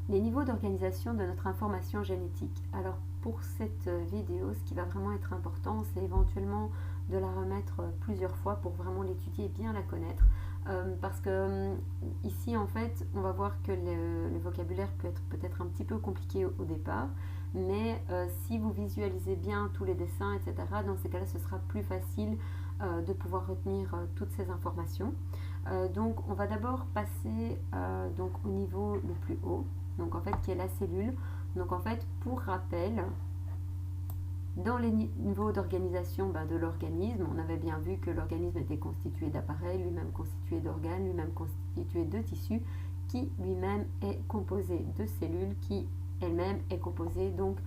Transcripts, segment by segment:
les niveaux d'organisation de notre information génétique. Alors pour cette vidéo, ce qui va vraiment être important, c'est éventuellement de la remettre plusieurs fois pour vraiment l'étudier et bien la connaître. Parce que ici, en fait, on va voir que le vocabulaire peut être peut-être un petit peu compliqué au départ, mais si vous visualisez bien tous les dessins, etc., dans ces cas-là, ce sera plus facile de pouvoir retenir toutes ces informations. Donc, on va d'abord passer donc, au niveau le plus haut, donc en fait, qui est la cellule. Donc, en fait, pour rappel, dans les niveaux d'organisation de l'organisme, on avait bien vu que l'organisme était constitué d'appareils, lui-même constitué d'organes, lui-même constitué de tissus, qui lui-même est composé de cellules, qui elle-même est composée donc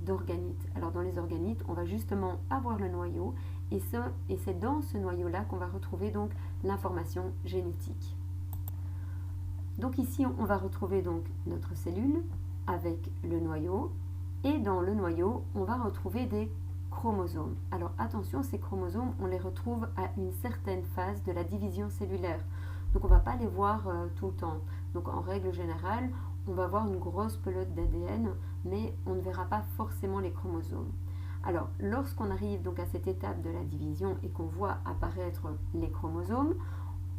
d'organites. Alors dans les organites, on va justement avoir le noyau, et c'est dans ce noyau-là qu'on va retrouver donc l'information génétique. Donc ici, on va retrouver donc notre cellule avec le noyau. Et dans le noyau, on va retrouver des chromosomes. Alors attention, ces chromosomes, on les retrouve à une certaine phase de la division cellulaire. Donc on ne va pas les voir tout le temps. Donc en règle générale, on va voir une grosse pelote d'ADN, mais on ne verra pas forcément les chromosomes. Alors lorsqu'on arrive donc à cette étape de la division et qu'on voit apparaître les chromosomes,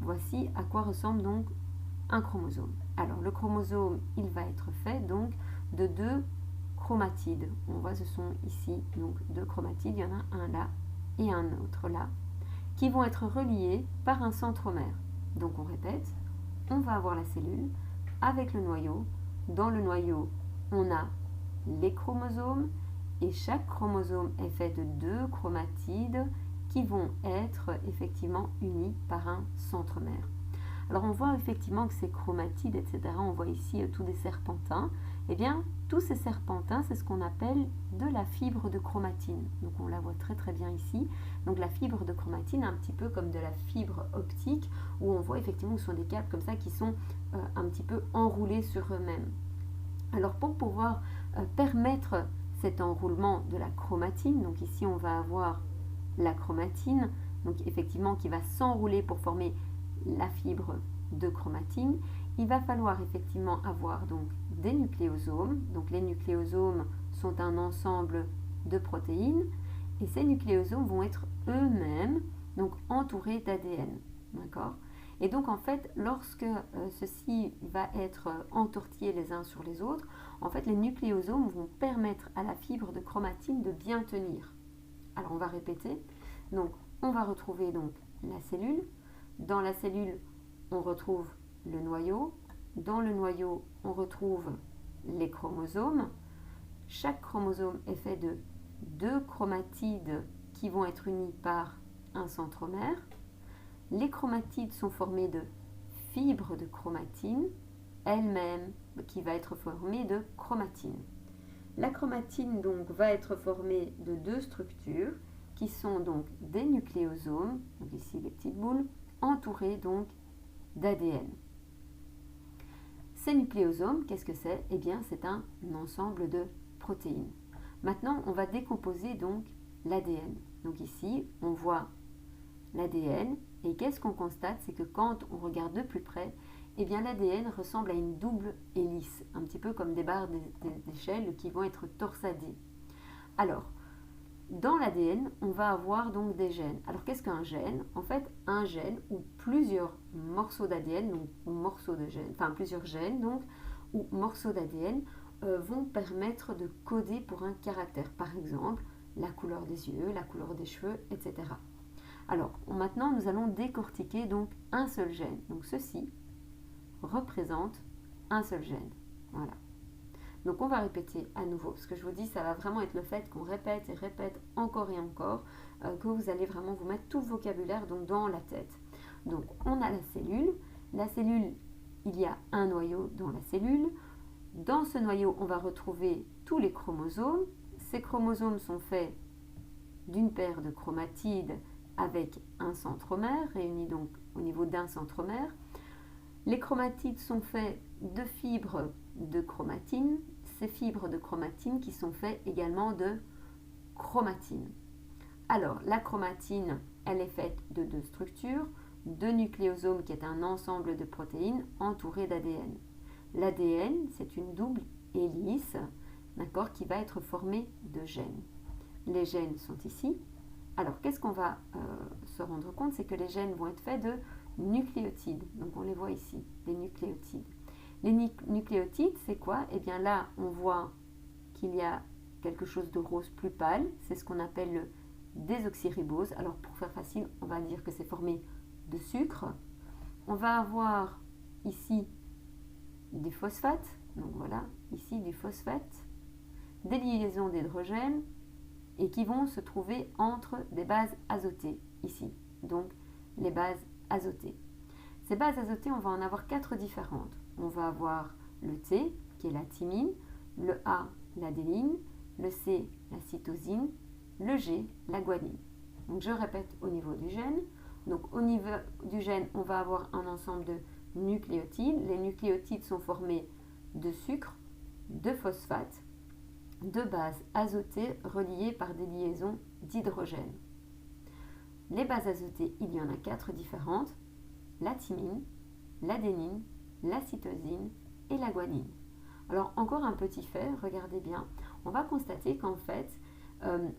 voici à quoi ressemble donc un chromosome. Alors le chromosome, il va être fait donc de deux chromatides. On voit ce sont ici donc deux chromatides, il y en a un là et un autre là, qui vont être reliés par un centromère. Donc on répète, on va avoir la cellule avec le noyau. Dans le noyau, on a les chromosomes et chaque chromosome est fait de deux chromatides qui vont être effectivement unis par un centromère. Alors on voit effectivement que ces chromatides, etc., on voit ici tous des serpentins. Eh bien, tous ces serpentins, c'est ce qu'on appelle de la fibre de chromatine. Donc on la voit très très bien ici. Donc la fibre de chromatine, un petit peu comme de la fibre optique, où on voit effectivement que ce sont des câbles comme ça qui sont un petit peu enroulés sur eux-mêmes. Alors pour pouvoir permettre cet enroulement de la chromatine, donc ici on va avoir la chromatine, donc effectivement qui va s'enrouler pour former la fibre de chromatine, il va falloir effectivement avoir donc des nucléosomes. Donc les nucléosomes sont un ensemble de protéines et ces nucléosomes vont être eux-mêmes donc entourés d'ADN. D'accord ? Et donc en fait, lorsque ceci va être entortillé les uns sur les autres, en fait les nucléosomes vont permettre à la fibre de chromatine de bien tenir. Alors on va répéter. Donc on va retrouver donc la cellule. Dans la cellule, on retrouve le noyau. Dans le noyau, on retrouve les chromosomes. Chaque chromosome est fait de deux chromatides qui vont être unis par un centromère. Les chromatides sont formées de fibres de chromatine, elle-même qui va être formée de chromatine. La chromatine donc va être formée de deux structures qui sont donc des nucléosomes, donc ici les petites boules, entourés donc d'ADN. Ces nucléosomes, qu'est-ce que c'est ? Eh bien, c'est un ensemble de protéines. Maintenant, on va décomposer donc l'ADN. Donc ici, on voit l'ADN et qu'est-ce qu'on constate ? C'est que quand on regarde de plus près, eh bien l'ADN ressemble à une double hélice, un petit peu comme des barres d'échelle qui vont être torsadées. Alors, dans l'ADN, on va avoir donc des gènes. Alors qu'est-ce qu'un gène ? En fait, un gène ou plusieurs morceaux d'ADN, donc morceaux de gènes, enfin plusieurs gènes donc, ou morceaux d'ADN vont permettre de coder pour un caractère. Par exemple, la couleur des yeux, la couleur des cheveux, etc. Alors maintenant, nous allons décortiquer donc un seul gène. Donc ceci représente un seul gène. Voilà. Donc on va répéter à nouveau. Ce que je vous dis, ça va vraiment être le fait qu'on répète et répète encore et encore, que vous allez vraiment vous mettre tout le vocabulaire donc, dans la tête. Donc on a la cellule. La cellule, il y a un noyau dans la cellule. Dans ce noyau, on va retrouver tous les chromosomes. Ces chromosomes sont faits d'une paire de chromatides avec un centromère, réunis donc au niveau d'un centromère. Les chromatides sont faits de fibres de chromatine, ces fibres de chromatine qui sont faites également de chromatine. Alors, la chromatine, elle est faite de deux structures, deux nucléosomes qui est un ensemble de protéines entourées d'ADN. l'ADN, c'est une double hélice, d'accord, qui va être formée de gènes. Les gènes sont ici. Alors, qu'est-ce qu'on va se rendre compte? C'est que les gènes vont être faits de nucléotides. Donc, on les voit ici, les nucléotides. Les nucléotides, c'est quoi? Eh bien là, on voit qu'il y a quelque chose de rose plus pâle. C'est ce qu'on appelle le désoxyribose. Alors, pour faire facile, on va dire que c'est formé de sucre. On va avoir ici du phosphate. Donc voilà, ici du phosphate. Des liaisons d'hydrogène et qui vont se trouver entre des bases azotées, ici. Donc, les bases azotées. Ces bases azotées, on va en avoir 4 différentes. On va avoir le T, qui est la thymine, le A, l'adénine, le C, la cytosine, le G, la guanine. Donc, je répète au niveau du gène. Donc, au niveau du gène, on va avoir un ensemble de nucléotides. Les nucléotides sont formés de sucre, de phosphate, de bases azotées reliées par des liaisons d'hydrogène. Les bases azotées, il y en a 4 différentes: la thymine, l'adénine, la cytosine et la guanine. Alors encore un petit fait, regardez bien, on va constater qu'en fait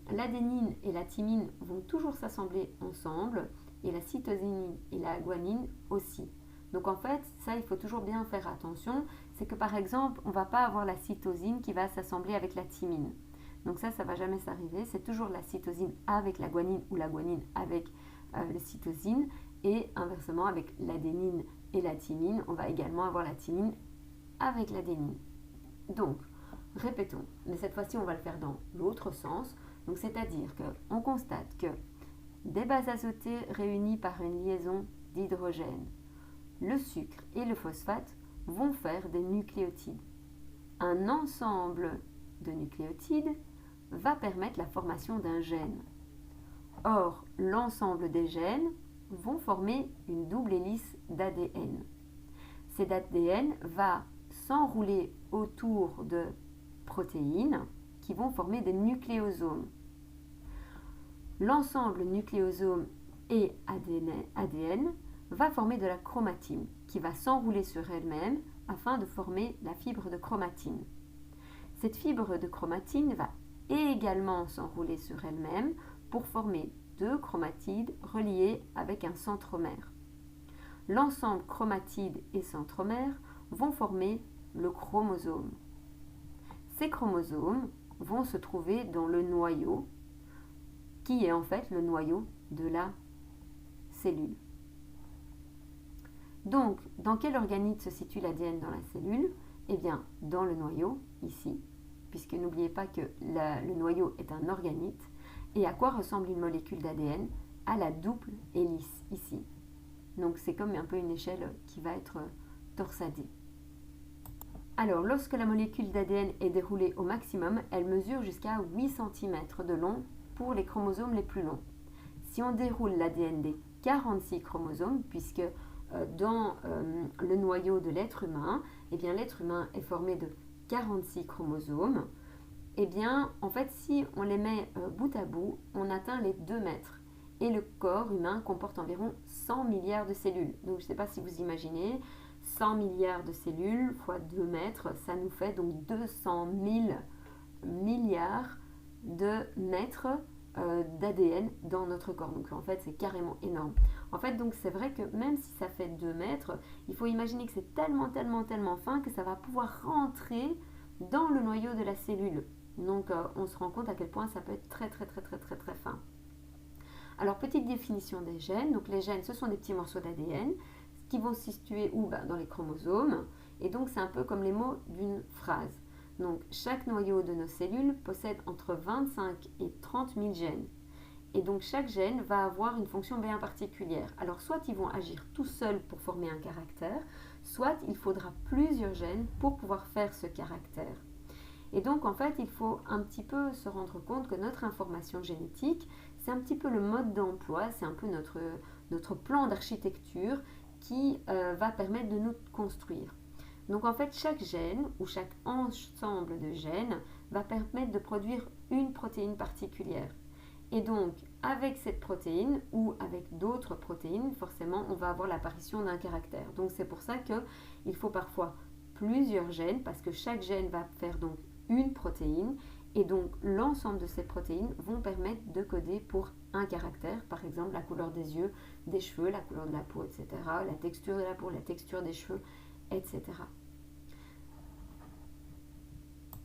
l'adénine et la thymine vont toujours s'assembler ensemble et la cytosine et la guanine aussi. Donc en fait, ça il faut toujours bien faire attention, c'est que par exemple, on ne va pas avoir la cytosine qui va s'assembler avec la thymine. Donc ça ne va jamais s'arriver, c'est toujours la cytosine avec la guanine ou la guanine avec la cytosine, et inversement avec l'adénine et la thymine, on va également avoir la thymine avec l'adénine. Donc, répétons, mais cette fois-ci on va le faire dans l'autre sens, donc c'est-à-dire qu'on constate que des bases azotées réunies par une liaison d'hydrogène, le sucre et le phosphate vont faire des nucléotides. Un ensemble de nucléotides va permettre la formation d'un gène. Or, l'ensemble des gènes vont former une double hélice d'ADN. Cet ADN va s'enrouler autour de protéines qui vont former des nucléosomes. L'ensemble nucléosome et ADN va former de la chromatine qui va s'enrouler sur elle-même afin de former la fibre de chromatine. Cette fibre de chromatine va également s'enrouler sur elle-même pour former 2 chromatides reliés avec un centromère. L'ensemble chromatide et centromère vont former le chromosome. Ces chromosomes vont se trouver dans le noyau, qui est en fait le noyau de la cellule. Donc, dans quel organite se situe l'ADN dans la cellule? Eh bien, dans le noyau, ici, puisque n'oubliez pas que le noyau est un organite. Et à quoi ressemble une molécule d'ADN? À la double hélice, ici. Donc, c'est comme un peu une échelle qui va être torsadée. Alors, lorsque la molécule d'ADN est déroulée au maximum, elle mesure jusqu'à 8 cm de long pour les chromosomes les plus longs. Si on déroule l'ADN des 46 chromosomes, puisque dans le noyau de l'être humain, eh bien l'être humain est formé de 46 chromosomes, eh bien en fait si on les met bout à bout, on atteint les 2 mètres. Et le corps humain comporte environ 100 milliards de cellules. Donc je ne sais pas si vous imaginez, 100 milliards de cellules fois 2 mètres, ça nous fait donc 200 000 milliards de mètres d'ADN dans notre corps. Donc en fait c'est carrément énorme. En fait donc c'est vrai que même si ça fait 2 mètres, il faut imaginer que c'est tellement fin que ça va pouvoir rentrer dans le noyau de la cellule. Donc on se rend compte à quel point ça peut être très fin. Alors petite définition des gènes. Donc les gènes ce sont des petits morceaux d'ADN qui vont se situer où? Dans les chromosomes. Et donc c'est un peu comme les mots d'une phrase. Donc, chaque noyau de nos cellules possède entre 25 et 30 000 gènes. Et donc, chaque gène va avoir une fonction bien particulière. Alors, soit ils vont agir tout seuls pour former un caractère, soit il faudra plusieurs gènes pour pouvoir faire ce caractère. Et donc, en fait, il faut un petit peu se rendre compte que notre information génétique, c'est un petit peu le mode d'emploi, c'est un peu notre plan d'architecture qui va permettre de nous construire. Donc en fait, chaque gène ou chaque ensemble de gènes va permettre de produire une protéine particulière. Et donc, avec cette protéine ou avec d'autres protéines, forcément, on va avoir l'apparition d'un caractère. Donc c'est pour ça qu'il faut parfois plusieurs gènes parce que chaque gène va faire donc une protéine et donc l'ensemble de ces protéines vont permettre de coder pour un caractère, par exemple la couleur des yeux, des cheveux, la couleur de la peau, etc., la texture de la peau, la texture des cheveux, etc.